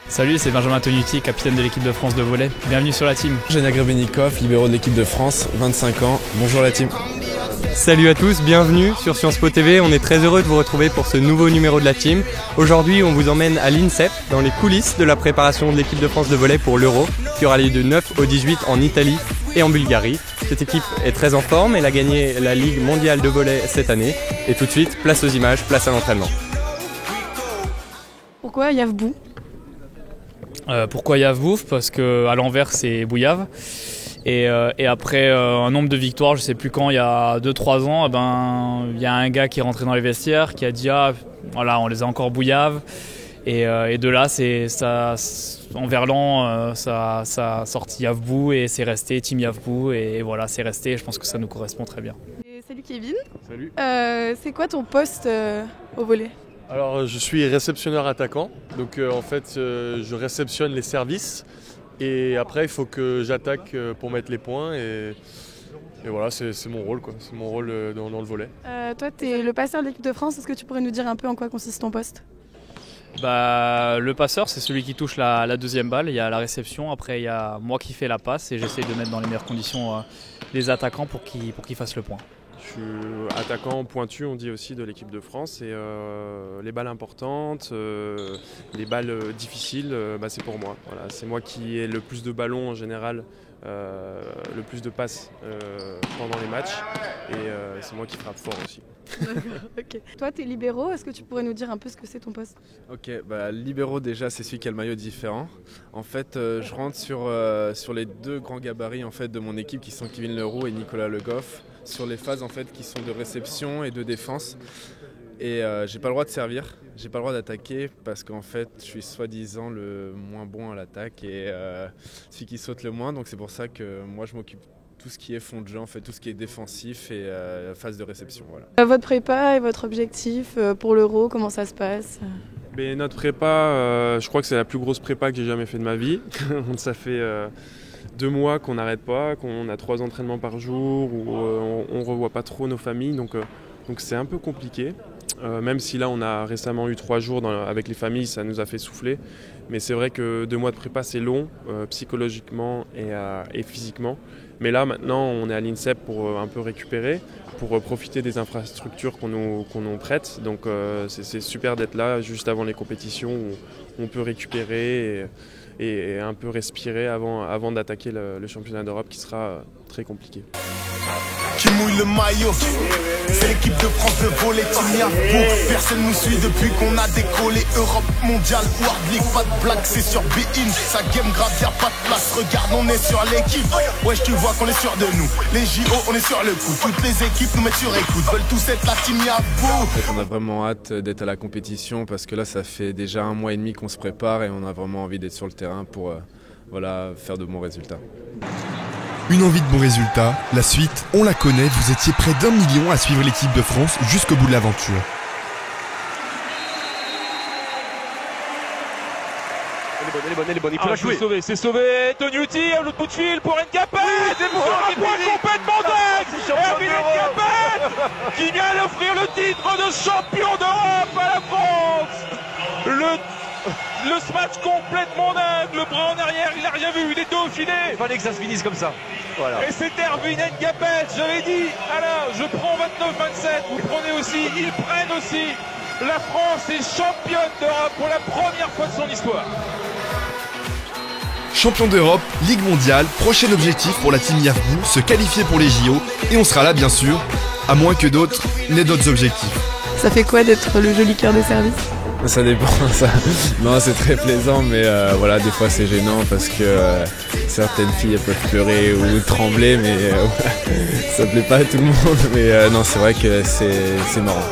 Salut, c'est Benjamin Tonuti, capitaine de l'équipe de France de volley. Bienvenue sur la team. Genia Grebenikov, libéro de l'équipe de France, 25 ans. Bonjour la team. Salut à tous, bienvenue sur Sciences Po TV. On est très heureux de vous retrouver pour ce nouveau numéro de la team. Aujourd'hui, on vous emmène à l'INSEP, dans les coulisses de la préparation de l'équipe de France de volley pour l'Euro, qui aura lieu du 9 au 18 en Italie et en Bulgarie. Cette équipe est très en forme, elle a gagné la Ligue mondiale de volley cette année. Et tout de suite, place aux images, place à l'entraînement. Pourquoi Yavbou ? Pourquoi Yavbouf ? Parce qu'à l'envers, c'est Bouillave. Et après un nombre de victoires, je ne sais plus quand, il y a 2-3 ans, il y a un gars qui est rentré dans les vestiaires qui a dit voilà, on les a encore Bouillave. Et de là, en verlan, ça a sorti Yavbou et c'est resté Team Yavbou. Et voilà, c'est resté. Je pense que ça nous correspond très bien. Et salut Kevin. Salut. C'est quoi ton poste au volley ? Alors je suis réceptionneur attaquant, donc en fait je réceptionne les services et après il faut que j'attaque pour mettre les points et voilà, c'est mon rôle quoi, c'est mon rôle dans le volley. Toi tu es le passeur de l'équipe de France, est-ce que tu pourrais nous dire un peu en quoi consiste ton poste ? Le passeur, c'est celui qui touche la deuxième balle. Il y a la réception, après il y a moi qui fais la passe et j'essaie de mettre dans les meilleures conditions les attaquants pour qu'ils fassent le point. Je suis attaquant pointu, on dit aussi, de l'équipe de France et les balles importantes, les balles difficiles, c'est pour moi. Voilà, c'est moi qui ai le plus de ballons en général, le plus de passes pendant les matchs et c'est moi qui frappe fort aussi. Okay. Toi tu es libéraux, est-ce que tu pourrais nous dire un peu ce que c'est ton poste ? Ok, libéraux déjà c'est celui qui a le maillot différent. En fait je rentre sur les deux grands gabarits en fait, de mon équipe qui sont Kevin Leroux et Nicolas Le Goff, sur les phases en fait, qui sont de réception et de défense. Et j'ai pas le droit de servir, j'ai pas le droit d'attaquer parce qu'en fait je suis soi-disant le moins bon à l'attaque et celui qui saute le moins, donc c'est pour ça que moi je m'occupe tout ce qui est fond de jeu, en fait, tout ce qui est défensif et phase de réception. Voilà. Votre prépa et votre objectif pour l'Euro, comment ça se passe ? Mais notre prépa, je crois que c'est la plus grosse prépa que j'ai jamais fait de ma vie. Ça fait 2 mois qu'on n'arrête pas, qu'on a 3 entraînements par jour, où on ne revoit pas trop nos familles, donc c'est un peu compliqué. Même si là on a récemment eu 3 jours avec les familles, ça nous a fait souffler. Mais c'est vrai que 2 mois de prépa c'est long, psychologiquement et physiquement. Mais là maintenant on est à l'INSEP pour un peu récupérer, pour profiter des infrastructures qu'on nous prête. Donc c'est super d'être là juste avant les compétitions où on peut récupérer et un peu respirer avant d'attaquer le championnat d'Europe qui sera très compliqué. Qui mouille le maillot, c'est l'équipe de France de volley, Team Yavbou. Personne nous suit depuis qu'on a décollé. Europe mondiale, World League, pas de blague, c'est sur Bein. Ça game grave, y'a pas de place, regarde on est sur l'équipe. Wesh tu vois qu'on est sûr de nous, les JO on est sur le coup. Toutes les équipes nous mettent sur écoute, veulent tous être la Team Yavbou. En fait, on a vraiment hâte d'être à la compétition parce que là ça fait déjà 1 mois et demi qu'on se prépare et on a vraiment envie d'être sur le terrain pour faire de bons résultats. Une envie de bons résultats, la suite, on la connaît, vous étiez près d'1 million à suivre l'équipe de France jusqu'au bout de l'aventure. Elle est bonne, il peut la jouer. C'est sauvé, Tonuti, à l'autre bout de fil pour Ngapet. C'est bon, complètement dingue. Erwin Ngapet qui vient d'offrir le titre de champion d'Europe à la France. Le smash complètement dingue, le bras en arrière, il n'a rien vu, il est dos au filet. Il fallait que ça se finisse comme ça. Voilà. Et c'est Erwin Ngapet, je l'ai dit. Alors, je prends 29-27, vous prenez aussi, ils prennent aussi. La France est championne d'Europe pour la première fois de son histoire. Champion d'Europe, Ligue mondiale, prochain objectif pour la Team Yavbou, se qualifier pour les JO. Et on sera là bien sûr, à moins que d'autres n'aient d'autres objectifs. Ça fait quoi d'être le joli cœur de service ? Ça dépend, ça. Non, c'est très plaisant, mais voilà, des fois c'est gênant parce que certaines filles elles peuvent pleurer ou trembler, mais ça plaît pas à tout le monde. Mais non, c'est vrai que c'est marrant.